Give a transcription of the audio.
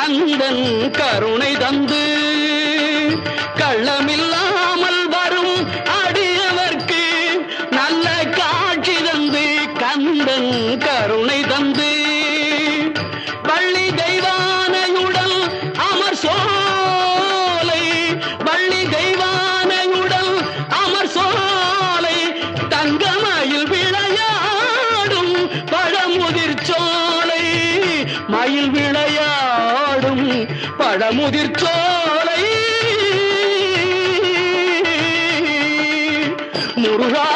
கந்தன் கருணை தந்து கள்ளமில்லாமல் வரும் அடியவர்க்கு நல்ல காட்சி தந்து கந்தன் கருணை தந்து வள்ளி தெய்வானையுடன் அமர் சோலை வள்ளி தெய்வானையுடன் அமர் சோலை தங்கமயில் விளையாடும் பழமுதிர் சோலை மயில் விளையாடும் பழமுதிர் சோலை முருகா